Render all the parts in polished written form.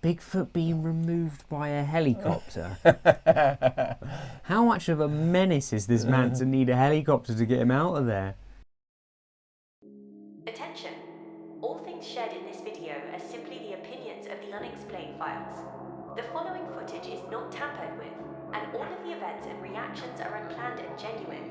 Bigfoot being removed by a helicopter. How much of a menace is this man to need a helicopter to get him out of there? Attention! All things shared in this video are simply the opinions of the Unexplained Files. The following footage is not tampered with, and all of the events and reactions are unplanned and genuine.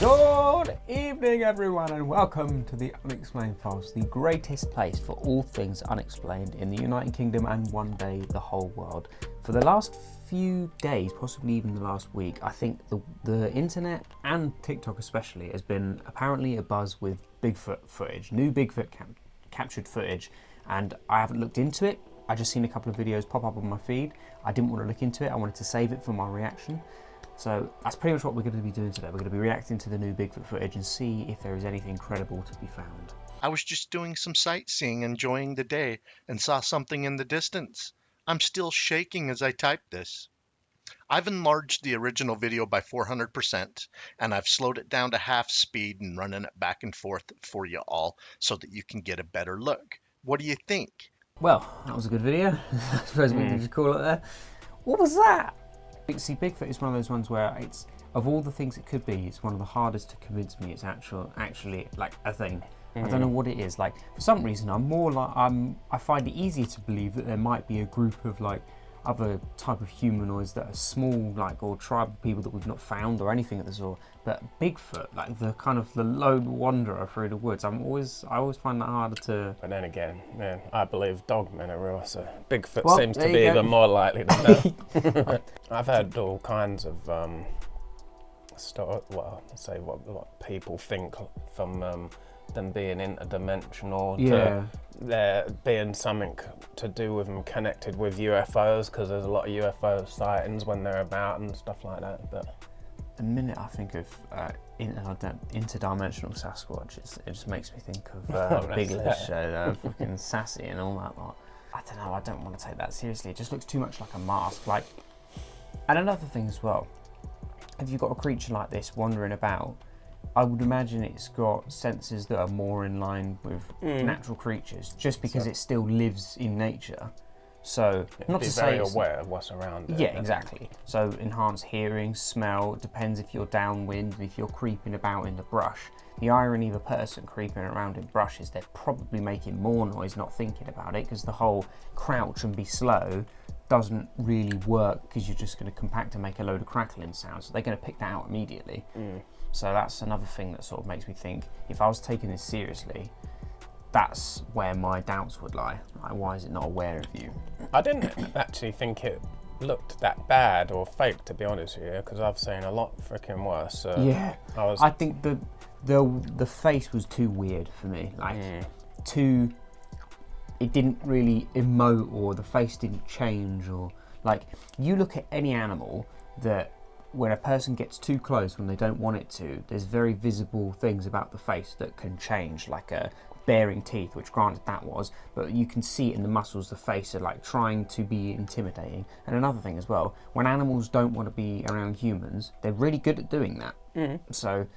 Good evening, everyone, and welcome to the Unexplained Files, the greatest place for all things unexplained in the United Kingdom and one day the whole world. For the last few days, possibly even the last week, I think the internet and TikTok especially has been apparently abuzz with Bigfoot footage, new Bigfoot captured footage, and I haven't looked into it. I just seen a couple of videos pop up on my feed. I didn't want to look into it. I wanted to save it for my reaction. So that's pretty much what we're going to be doing today. We're going to be reacting to the new Bigfoot footage and see if there is anything credible to be found. I was just doing some sightseeing, enjoying the day, and saw something in the distance. I'm still shaking as I type this. I've enlarged the original video by 400%, and I've slowed it down to half speed and running it back and forth for you all so that you can get a better look. What do you think? Well, that was a good video. I suppose we can just call it there. What was that? See, Bigfoot is one of those ones where it's, of all the things it could be, it's one of the hardest to convince me it's actually like a thing. I don't know what it is. Like, for some reason, I find it easier to believe that there might be a group of like other type of humanoids that are small, like, or tribal people that we've not found or anything of the sort. But Bigfoot, like the kind of the lone wanderer through the woods, I always find that harder to. But then again, man, I believe dogmen are real, so Bigfoot Well, seems to there be you go. even more likely than that. I've heard all kinds of what people think from them being interdimensional. Yeah. There being something to do with them connected with UFOs, because there's a lot of UFO sightings when they're about and stuff like that. But the minute I think of interdimensional Sasquatch, it just makes me think of Big Lish, fucking sassy and all that lot. I don't know, I don't want to take that seriously. It just looks too much like a mask. Like, and another thing as well, if you've got a creature like this wandering about, I would imagine it's got senses that are more in line with natural creatures, just because it still lives in nature. So, not to say be very aware of what's around it. Yeah, exactly. So enhanced hearing, smell, depends if you're downwind and if you're creeping about in the brush. The irony of a person creeping around in brush is they're probably making more noise not thinking about it, because the whole crouch and be slow doesn't really work, because you're just going to compact and make a load of crackling sounds. So they're going to pick that out immediately. So that's another thing that sort of makes me think, if I was taking this seriously, that's where my doubts would lie. Like, why is it not aware of you? I didn't actually think it looked that bad or fake, to be honest with you, because I've seen a lot freaking worse. Yeah, I think the face was too weird for me. Like, it didn't really emote, or the face didn't change, or like, you look at any animal that when a person gets too close when they don't want it to, there's very visible things about the face that can change, like baring teeth, which granted that was, but you can see it in the muscles, the face are like trying to be intimidating. And another thing as well, when animals don't want to be around humans, they're really good at doing that. So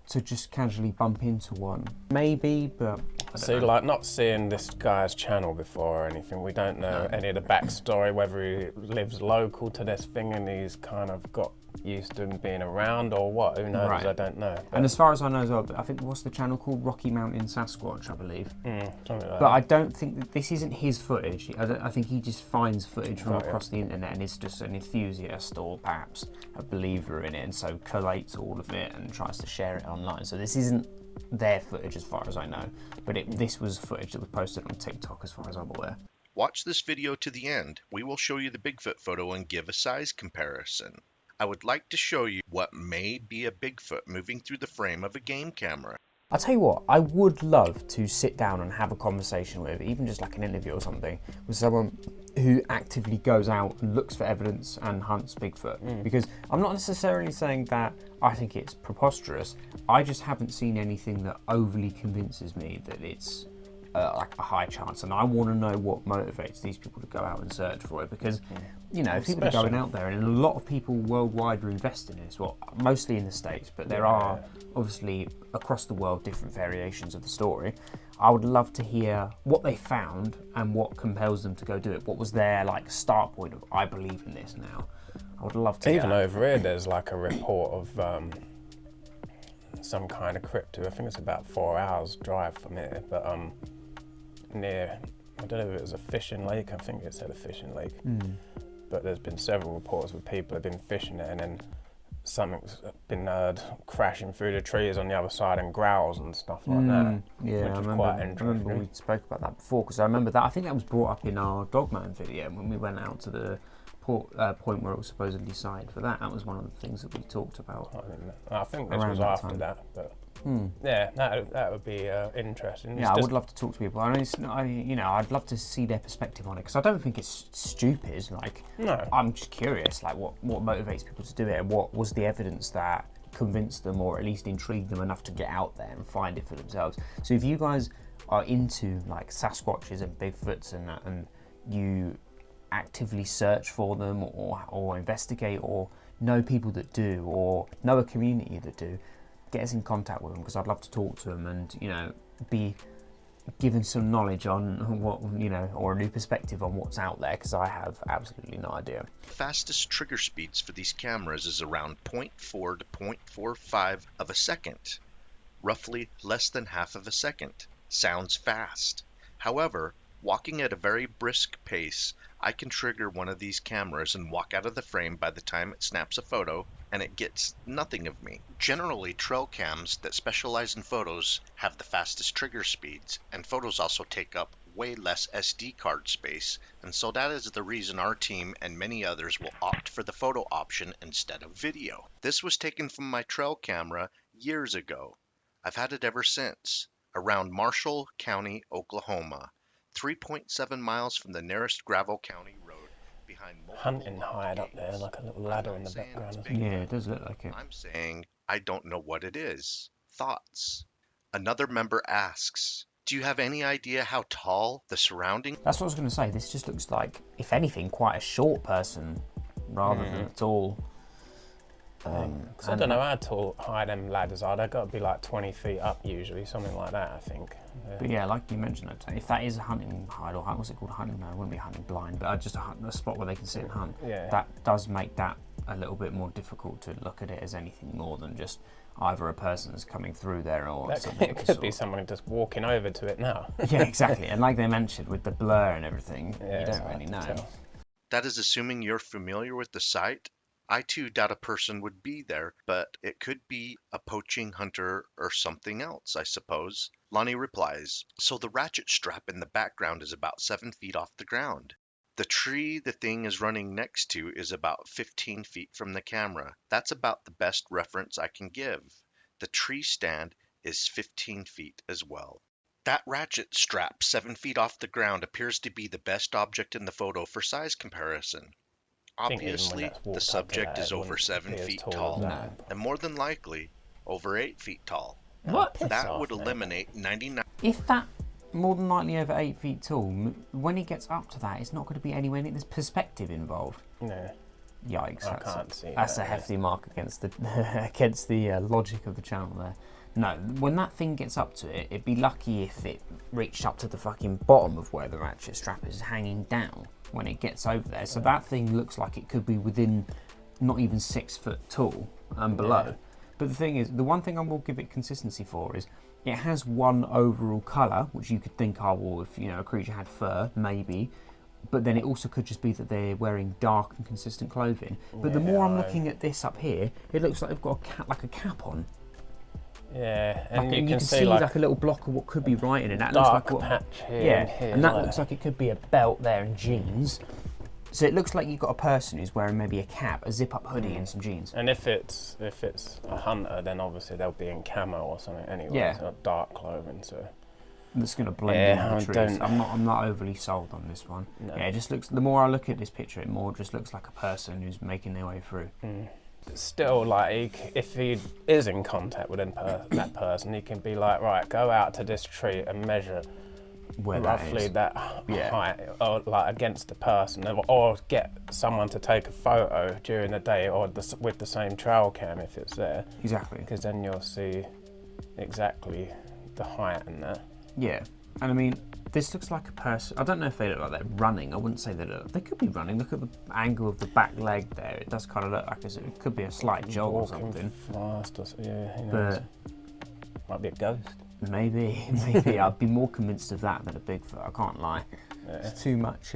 to just casually bump into one, maybe, but I don't know. Like, not seeing this guy's channel before or anything, we don't know any of the backstory, whether he lives local to this thing and he's kind of got used to being around or what, who knows, I don't know. But, and as far as I know as well, I think, what's the channel called? Rocky Mountain Sasquatch, I believe. Something like But that. I don't think that this isn't his footage. I think he just finds footage from across the internet and is just an enthusiast or perhaps a believer in it, and so collates all of it and tries to share it online. So this isn't their footage as far as I know, but this was footage that was posted on TikTok as far as I'm aware. Watch this video to the end. We will show you the Bigfoot photo and give a size comparison. I would like to show you what may be a Bigfoot moving through the frame of a game camera. I'll tell you what, I would love to sit down and have a conversation with, even just like an interview or something, with someone who actively goes out and looks for evidence and hunts Bigfoot. Because I'm not necessarily saying that I think it's preposterous, I just haven't seen anything that overly convinces me that it's like a high chance, and I want to know what motivates these people to go out and search for it, because you know, people are going out there, and a lot of people worldwide are investing in this. Well, mostly in the States, but there are obviously across the world different variations of the story. I would love to hear what they found and what compels them to go do it. What was their like start point of I believe in this now? I would love to. Even over here, there's like a report of some kind of crypto. I think it's about 4 hours drive from here, but near, I don't know if it was a fishing lake. I think it said a fishing lake. But there's been several reports where people have been fishing it, and then something's been heard crashing through the trees on the other side and growls and stuff like that. Yeah, I remember we spoke about that before, because I remember that. I think that was brought up in our Dogman video when we went out to the point where it was supposedly sighted for that. That was one of the things that we talked about. I think this was after that, but yeah, that would be interesting. Yeah, I would love to talk to people. I'd love to see their perspective on it, because I don't think it's stupid. Like, no, I'm just curious, like what motivates people to do it, and what was the evidence that convinced them, or at least intrigued them enough to get out there and find it for themselves. So if you guys are into like Sasquatches and Bigfoots and you actively search for them, or investigate, or know people that do, or know a community that do, get us in contact with them, because I'd love to talk to them and, you know, be given some knowledge on what, you know, or a new perspective on what's out there, because I have absolutely no idea. Fastest trigger speeds for these cameras is around 0.4 to 0.45 of a second, roughly less than half of a second. Sounds fast. However, walking at a very brisk pace, I can trigger one of these cameras and walk out of the frame by the time it snaps a photo, and it gets nothing of me. Generally, trail cams that specialize in photos have the fastest trigger speeds, and photos also take up way less SD card space, and so that is the reason our team and many others will opt for the photo option instead of video. This was taken from my trail camera years ago. I've had it ever since, around Marshall County, Oklahoma, 3.7 miles from the nearest gravel county road, behind hunting hide up there, like a little ladder in the background. Yeah, it does look like it. I'm saying I don't know what it is. Thoughts? Another member asks, do you have any idea how tall the surrounding? That's what I was going to say. This just looks like, if anything, quite a short person rather than a tall. Because I don't know how tall high them ladders are. They've got to be like 20 feet up usually, something like that, I think. But yeah, like you mentioned, if that is a hunting hide, or what's it called? Hunting? No, it wouldn't be hunting blind, but just a spot where they can sit and hunt. Yeah. That does make that a little bit more difficult to look at it as anything more than just either a person's coming through there or something. It could be someone just walking over to it now. Yeah, exactly. And like they mentioned, with the blur and everything, you don't really know. That is assuming you're familiar with the site. I too doubt a person would be there, but it could be a poaching hunter or something else, I suppose. Lonnie replies, so the ratchet strap in the background is about 7 feet off the ground. The tree the thing is running next to is about 15 feet from the camera. That's about the best reference I can give. The tree stand is 15 feet as well. That ratchet strap 7 feet off the ground appears to be the best object in the photo for size comparison. Obviously, the subject is over 7 feet tall, and more than likely, over 8 feet tall. What? That would eliminate 99. If that more than likely over 8 feet tall, when he gets up to that, it's not going to be anywhere near. There's perspective involved. No. Yikes! I can't see that's a hefty mark against the against the logic of the channel there. No, when that thing gets up to it, it'd be lucky if it reached up to the fucking bottom of where the ratchet strap is hanging down when it gets over there. So that thing looks like it could be within not even 6 foot tall and below. Yeah. But the thing is, the one thing I will give it consistency for is it has one overall colour, which you could think, oh, well, if a creature had fur, maybe. But then it also could just be that they're wearing dark and consistent clothing. But the more I'm looking at this up here, it looks like they've got a cap on. Yeah, and you can see like a little block of what could be writing, and that looks like patch here. Yeah, and that looks like it could be a belt there and jeans. So it looks like you've got a person who's wearing maybe a cap, a zip-up hoodie, and some jeans. And if it's a hunter, then obviously they'll be in camo or something anyway. Yeah. It's not dark clothing, so. That's going to blend in with the trees. don't- I'm not overly sold on this one. No. Yeah, it just looks. The more I look at this picture, it more just looks like a person who's making their way through. Still, like, if he is in contact with that person, he can be like, right, go out to this tree and measure Where roughly that that height, or like against the person, or get someone to take a photo during the day, or with the same trail cam if it's there. is. Exactly. Because then you'll see exactly the height and that. Yeah, and I mean, this looks like a person. I don't know if they look like they're running. I wouldn't say they could be running. Look at the angle of the back leg there. It does kind of look like it could be a slight jog or Walking something. fast, or yeah, who knows. But Might be a ghost. maybe I'd be more convinced of that than a Bigfoot. I can't lie. Yeah. It's too much.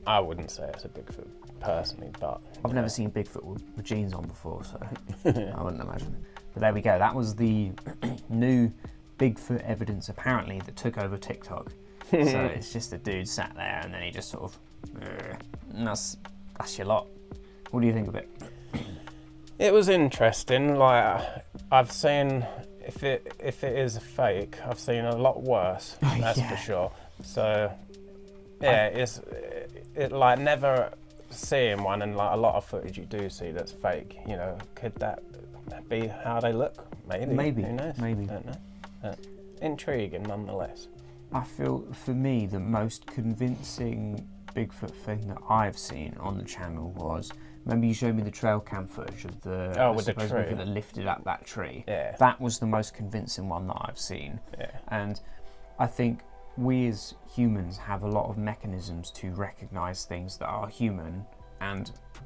I wouldn't say it's a Bigfoot personally, but I've never seen Bigfoot with jeans on before, so I wouldn't imagine. But there we go. That was the new Bigfoot evidence, apparently, that took over TikTok. So it's just a dude sat there, and then he just sort of, and that's your lot. What do you think of it? It was interesting. Like, I've seen, if it is fake, I've seen a lot worse. That's Yeah. for sure. So yeah, it like never seeing one, and like a lot of footage you do see that's fake. You know, could that be how they look? Maybe. Who knows? Maybe. Don't know. Intriguing nonetheless. I feel, for me, the most convincing Bigfoot thing that I've seen on the channel was, remember you showed me the trail cam footage of the with the supposed tree. Bigfoot that lifted up that tree. Yeah. That was the most convincing one that I've seen. Yeah. And I think we as humans have a lot of mechanisms to recognise things that are human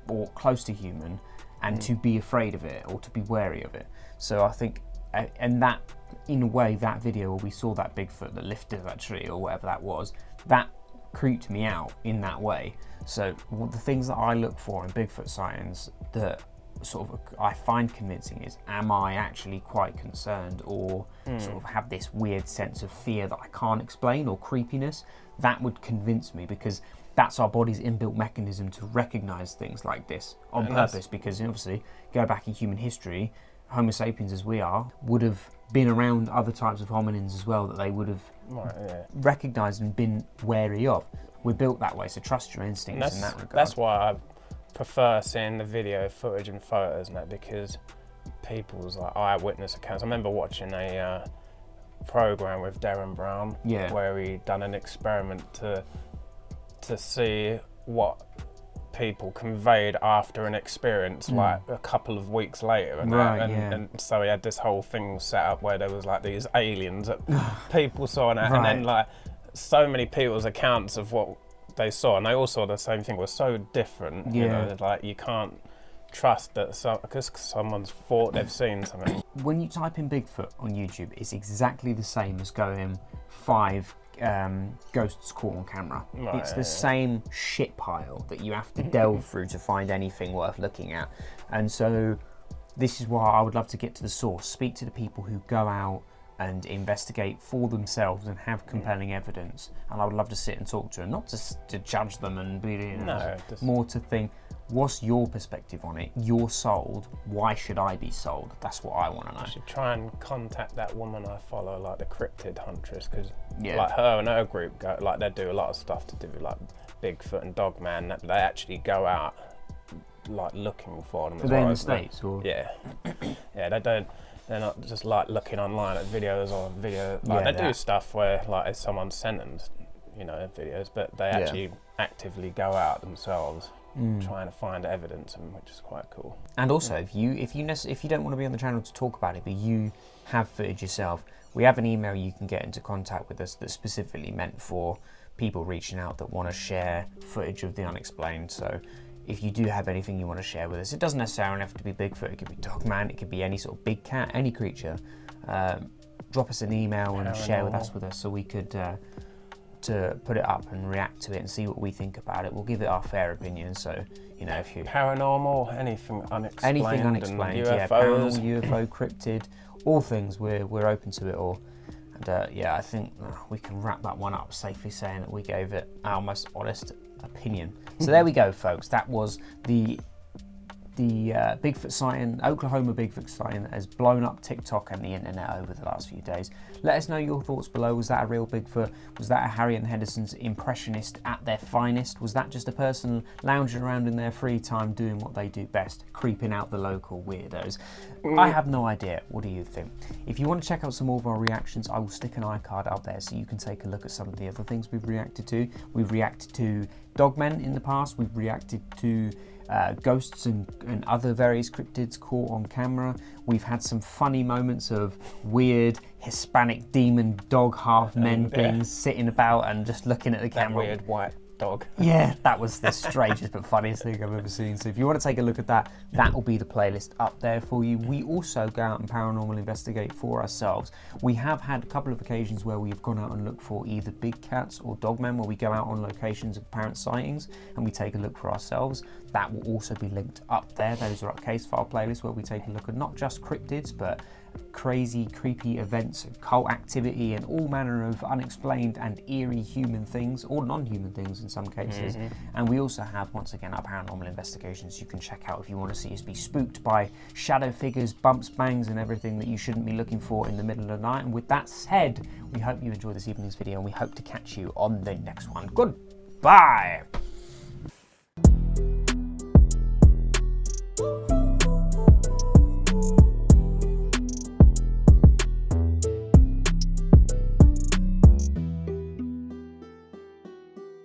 or close to human, and to be afraid of it or to be wary of it. So I think, and that, in a way, that video where we saw that Bigfoot that lifted that tree or whatever that was, that creeped me out in that way. So the things that I look for in Bigfoot sightings that sort of I find convincing is, am I actually quite concerned or sort of have this weird sense of fear that I can't explain, or creepiness? That would convince me, because that's our body's inbuilt mechanism to recognise things like this on purpose, because obviously, go back in human history, Homo sapiens as we are would have been around other types of hominins as well that they would have recognised and been wary of. We're built that way, so trust your instincts in that regard. That's why I prefer seeing the video footage and photos and that, because people's like eyewitness accounts. I remember watching a program with Darren Brown, where he done an experiment to see what people conveyed after an experience, like a couple of weeks later, and so he had this whole thing set up where there was like these aliens that people saw, and then like so many people's accounts of what they saw, and they all saw the same thing, was so different. You know, like you can't trust that because someone's thought they've seen something. When you type in Bigfoot on YouTube, it's exactly the same as going 5 ghosts caught on camera. It's the same shit pile that you have to delve through to find anything worth looking at. And so this is why I would love to get to the source, speak to the people who go out and investigate for themselves and have compelling evidence. And I would love to sit and talk to them, not just to judge them and be, more to think, what's your perspective on it? You're sold. Why should I be sold? That's what I want to know. I should try and contact that woman I follow, like the cryptid huntress, because like her and her group go, like they do a lot of stuff to do with like Bigfoot and Dogman. They actually go out like looking for them. Are they in the States or? Yeah, they don't. They're not just like looking online at videos or Like they do stuff where like if someone sent them, videos, but they actually actively go out themselves. Trying to find evidence, which is quite cool. And also, if you don't want to be on the channel to talk about it, but you have footage yourself, we have an email you can get into contact with us that's specifically meant for people reaching out that want to share footage of the unexplained. So if you do have anything you want to share with us, it doesn't necessarily have to be Bigfoot. It could be Dogman. It could be any sort of big cat, any creature. Drop us an email and share with us so we could. To put it up and react to it and see what we think about it. We'll give it our fair opinion. So, if you paranormal, anything unexplained, UFOs, paranormal, UFO, cryptid, all things, we're open to it all. And yeah, I think we can wrap that one up safely saying that we gave it our most honest opinion. So there we go, folks. That was the Bigfoot sighting, Oklahoma Bigfoot sighting that has blown up TikTok and the internet over the last few days. Let us know your thoughts below. Was that a real Bigfoot? Was that a Harriet and Henderson's impressionist at their finest? Was that just a person lounging around in their free time doing what they do best, creeping out the local weirdos? I have no idea. What do you think? If you want to check out some more of our reactions, I will stick an iCard up there so you can take a look at some of the other things we've reacted to. We've reacted to dogmen in the past. We've reacted to ghosts and other various cryptids caught on camera. We've had some funny moments of weird Hispanic demon dog half men things sitting about and just looking at the camera. That weird white dog. Yeah, that was the strangest but funniest thing I've ever seen. So if you want to take a look at that, that will be the playlist up there for you. We also go out and paranormal investigate for ourselves. We have had a couple of occasions where we've gone out and looked for either big cats or dogmen, where we go out on locations of apparent sightings and we take a look for ourselves. That will also be linked up there. Those are our case file playlists where we take a look at not just cryptids, but crazy, creepy events, cult activity, and all manner of unexplained and eerie human things, or non-human things in some cases. And we also have, once again, our paranormal investigations you can check out if you want to see us be spooked by shadow figures, bumps, bangs, and everything that you shouldn't be looking for in the middle of the night. And with that said, we hope you enjoyed this evening's video, and we hope to catch you on the next one. Goodbye!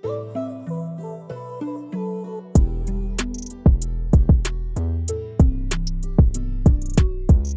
Ooh.